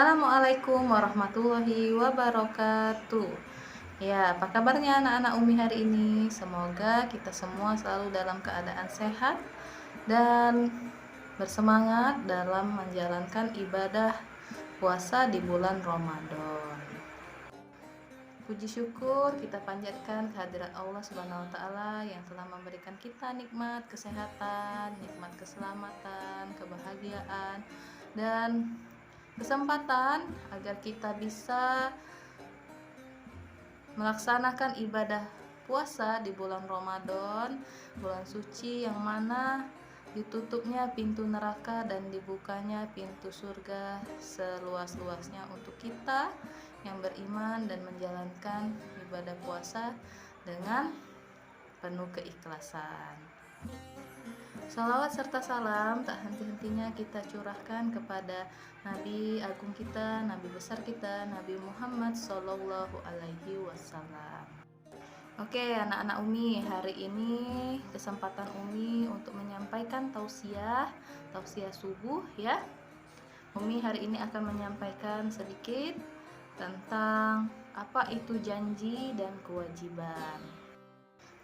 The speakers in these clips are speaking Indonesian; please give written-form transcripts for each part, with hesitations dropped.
Assalamualaikum warahmatullahi wabarakatuh. Ya, apa kabarnya anak-anak Umi hari ini? Semoga kita semua selalu dalam keadaan sehat dan bersemangat dalam menjalankan ibadah puasa di bulan Ramadan. Puji syukur kita panjatkan kehadirat Allah Subhanahu wa taala yang telah memberikan kita nikmat kesehatan, nikmat keselamatan, kebahagiaan dan kesempatan agar kita bisa melaksanakan ibadah puasa di bulan Ramadan, bulan suci yang mana ditutupnya pintu neraka dan dibukanya pintu surga seluas-luasnya untuk kita yang beriman dan menjalankan ibadah puasa dengan penuh keikhlasan. Salawat serta salam tak henti-hentinya kita curahkan kepada Nabi agung kita, Nabi besar kita, Nabi Muhammad Sallallahu Alaihi Wasallam. Oke, anak-anak Umi, hari ini kesempatan Umi untuk menyampaikan tausiah subuh ya. Umi hari ini akan menyampaikan sedikit tentang apa itu janji dan kewajiban.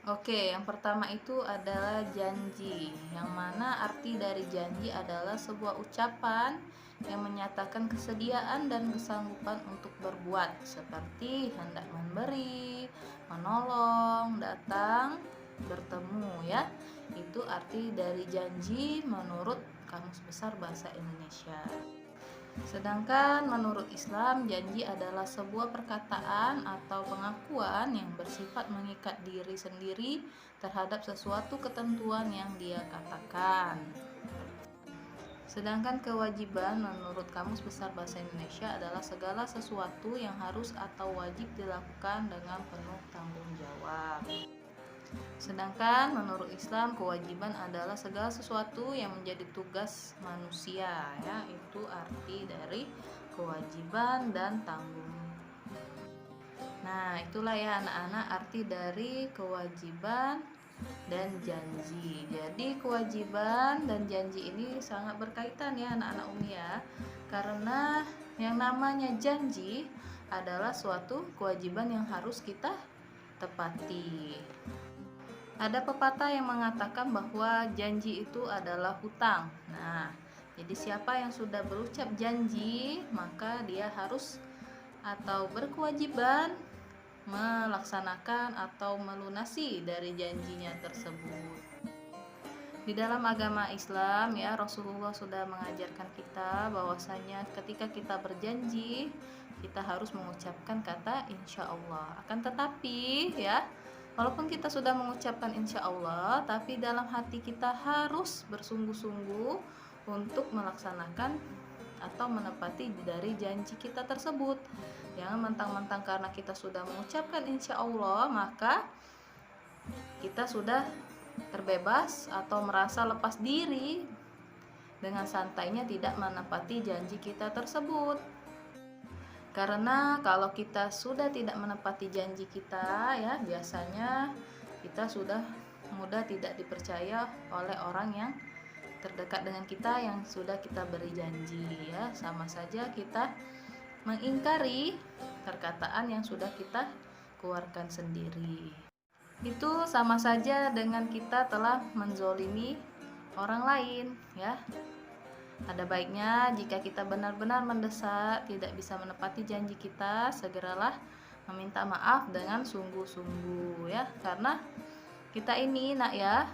Oke, yang pertama itu adalah janji, yang mana arti dari janji adalah sebuah ucapan yang menyatakan kesediaan dan kesanggupan untuk berbuat, seperti hendak memberi, menolong, datang, bertemu ya. Itu arti dari janji menurut Kamus Besar Bahasa Indonesia. Sedangkan menurut Islam, janji adalah sebuah perkataan atau pengakuan yang bersifat mengikat diri sendiri terhadap sesuatu ketentuan yang dia katakan. Sedangkan kewajiban menurut Kamus Besar Bahasa Indonesia adalah segala sesuatu yang harus atau wajib dilakukan dengan penuh tanggung jawab. Sedangkan menurut Islam, kewajiban adalah segala sesuatu yang menjadi tugas manusia ya, itu arti dari kewajiban dan tanggung. Nah, itulah ya anak-anak arti dari kewajiban dan janji. Jadi kewajiban dan janji ini sangat berkaitan ya anak-anak Umi ya. Karena yang namanya janji adalah suatu kewajiban yang harus kita tepati. Ada pepatah yang mengatakan bahwa janji itu adalah hutang. Nah, jadi siapa yang sudah berucap janji, maka dia harus atau berkewajiban melaksanakan atau melunasi dari janjinya tersebut. Di dalam agama Islam ya, Rasulullah sudah mengajarkan kita bahwasanya ketika kita berjanji, kita harus mengucapkan kata insya Allah. Akan tetapi ya, walaupun kita sudah mengucapkan insya Allah, tapi dalam hati kita harus bersungguh-sungguh untuk melaksanakan atau menepati dari janji kita tersebut. Jangan mentang-mentang karena kita sudah mengucapkan insya Allah, maka kita sudah terbebas atau merasa lepas diri dengan santainya tidak menepati janji kita tersebut. Karena kalau kita sudah tidak menepati janji kita ya, biasanya kita sudah mudah tidak dipercaya oleh orang yang terdekat dengan kita yang sudah kita beri janji ya. Sama saja kita mengingkari perkataan yang sudah kita keluarkan sendiri. Itu sama saja dengan kita telah menzolimi orang lain ya. Ada baiknya jika kita benar-benar mendesak tidak bisa menepati janji kita, segeralah meminta maaf dengan sungguh-sungguh ya. Karena kita ini nak ya,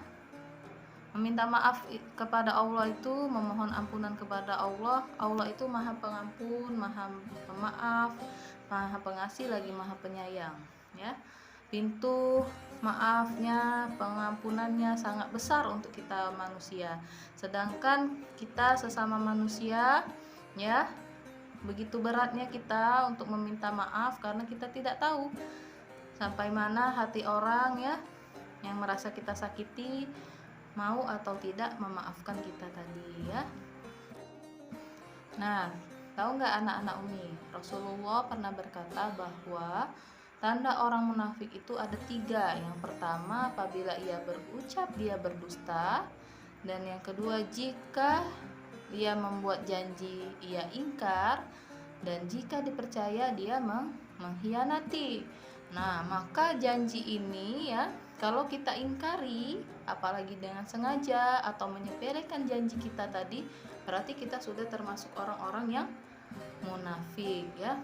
meminta maaf kepada Allah itu memohon ampunan kepada Allah. Allah itu Maha Pengampun, Maha Pemaaf, Maha Pengasih lagi Maha Penyayang ya. Pintu maafnya, pengampunannya sangat besar untuk kita manusia. Sedangkan kita sesama manusia ya, begitu beratnya kita untuk meminta maaf karena kita tidak tahu sampai mana hati orang ya yang merasa kita sakiti mau atau tidak memaafkan kita tadi ya. Nah, tahu nggak anak-anak Umi, Rasulullah pernah berkata bahwa tanda orang munafik itu ada 3. Yang pertama, apabila ia berucap dia berdusta. Dan yang kedua, jika ia membuat janji ia ingkar. dan jika dipercaya dia mengkhianati. Nah, maka janji ini ya, kalau kita ingkari, apalagi dengan sengaja atau menyepelekan janji kita tadi, berarti kita sudah termasuk orang-orang yang munafik ya.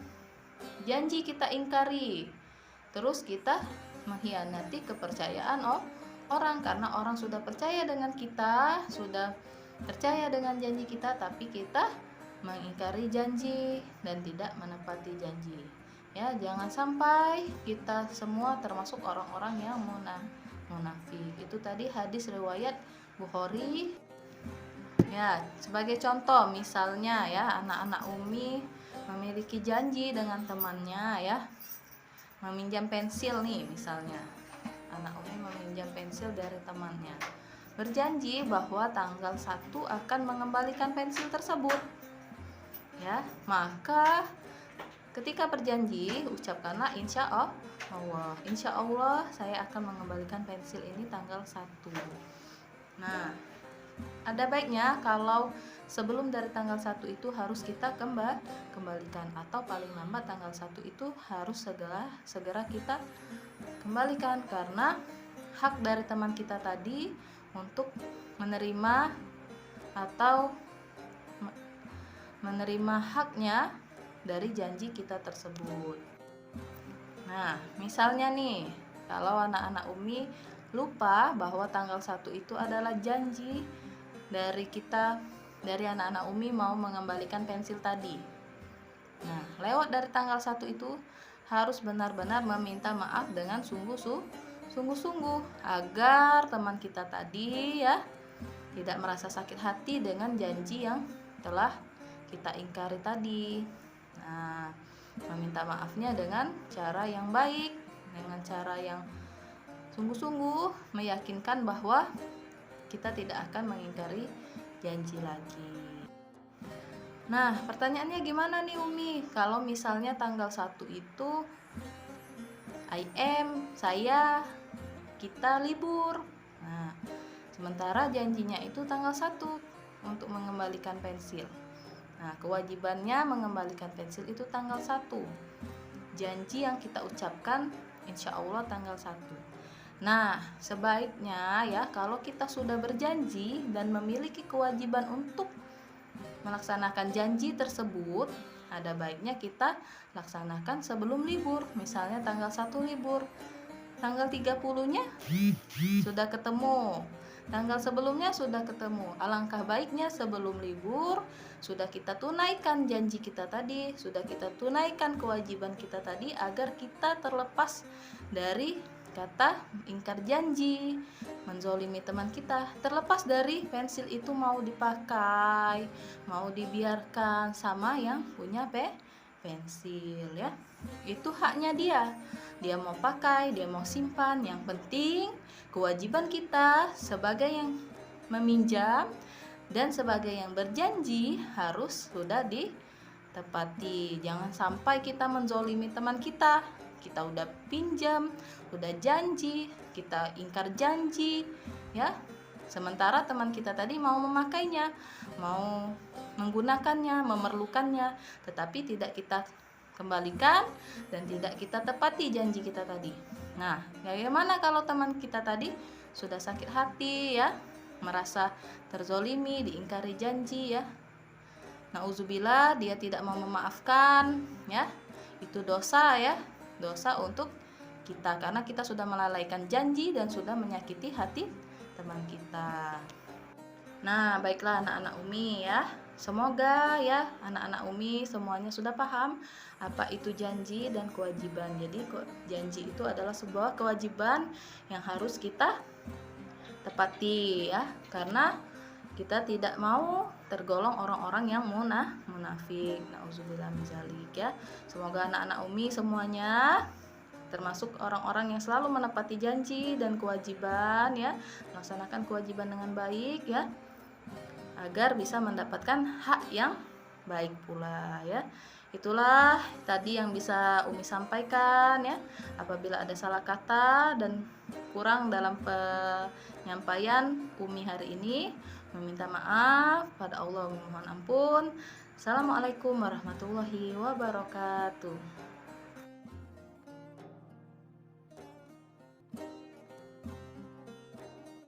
Janji kita ingkari, terus kita mengkhianati kepercayaan orang, karena orang sudah percaya dengan kita, sudah percaya dengan janji kita, tapi kita mengingkari janji dan tidak menepati janji. Ya, jangan sampai kita semua termasuk orang-orang yang munafik. Itu tadi hadis riwayat Bukhari. Ya, sebagai contoh misalnya ya, anak-anak Umi memiliki janji dengan temannya ya, meminjam pensil nih misalnya. Anak Umi meminjam pensil dari temannya. Berjanji bahwa tanggal 1 akan mengembalikan pensil tersebut. Ya, maka ketika berjanji ucapkanlah insya Allah saya akan mengembalikan pensil ini tanggal 1. Nah, ada baiknya kalau sebelum dari tanggal 1 itu harus kita kembalikan, atau paling lambat tanggal 1 itu harus segera kita kembalikan, karena hak dari teman kita tadi untuk menerima atau menerima haknya dari janji kita tersebut. Nah, misalnya nih, kalau anak-anak Umi lupa bahwa tanggal 1 itu adalah janji dari anak-anak Umi mau mengembalikan pensil tadi. Nah, lewat dari tanggal 1 itu harus benar-benar meminta maaf dengan sungguh-sungguh agar teman kita tadi ya tidak merasa sakit hati dengan janji yang telah kita ingkari tadi. Nah, meminta maafnya dengan cara yang baik, dengan cara yang sungguh-sungguh, meyakinkan bahwa kita tidak akan mengingkari janji lagi. Nah, pertanyaannya gimana nih Umi? Kalau misalnya tanggal 1 itu kita libur. Nah, sementara janjinya itu tanggal 1 untuk mengembalikan pensil. Nah, kewajibannya mengembalikan pensil itu tanggal 1. Janji yang kita ucapkan insya Allah tanggal 1. Nah, sebaiknya ya kalau kita sudah berjanji dan memiliki kewajiban untuk melaksanakan janji tersebut, ada baiknya kita laksanakan sebelum libur. Misalnya tanggal 1 libur, tanggal 30-nya sudah ketemu, tanggal sebelumnya sudah ketemu. Alangkah baiknya sebelum libur sudah kita tunaikan janji kita tadi, sudah kita tunaikan kewajiban kita tadi, agar kita terlepas dari kata ingkar janji, menzolimi teman kita, terlepas dari pensil itu mau dipakai, mau dibiarkan sama yang punya pensil ya. Itu haknya dia mau pakai, dia mau simpan, yang penting kewajiban kita sebagai yang meminjam dan sebagai yang berjanji harus sudah ditepati. Jangan sampai kita menzolimi teman kita. Kita udah pinjam, udah janji, kita ingkar janji ya, sementara teman kita tadi mau memakainya, mau menggunakannya, memerlukannya, tetapi tidak kita kembalikan dan tidak kita tepati janji kita tadi. Nah, bagaimana kalau teman kita tadi sudah sakit hati ya, merasa terzolimi, diingkari janji ya, nauzubillah, dia tidak mau memaafkan ya, itu dosa ya, dosa untuk kita, karena kita sudah melalaikan janji dan sudah menyakiti hati teman kita. Nah, baiklah anak-anak Umi ya, semoga ya anak-anak Umi semuanya sudah paham apa itu janji dan kewajiban. Jadi janji itu adalah sebuah kewajiban yang harus kita tepati ya, karena kita tidak mau tergolong orang-orang yang munafik. Nauzubillah min dzalik ya. Semoga anak-anak Umi semuanya termasuk orang-orang yang selalu menepati janji dan kewajiban ya, melaksanakan kewajiban dengan baik ya, agar bisa mendapatkan hak yang baik pula ya. Itulah tadi yang bisa Umi sampaikan ya. Apabila ada salah kata dan kurang dalam penyampaian Umi hari ini, meminta maaf pada Allah, memohon ampun. Assalamualaikum warahmatullahi wabarakatuh.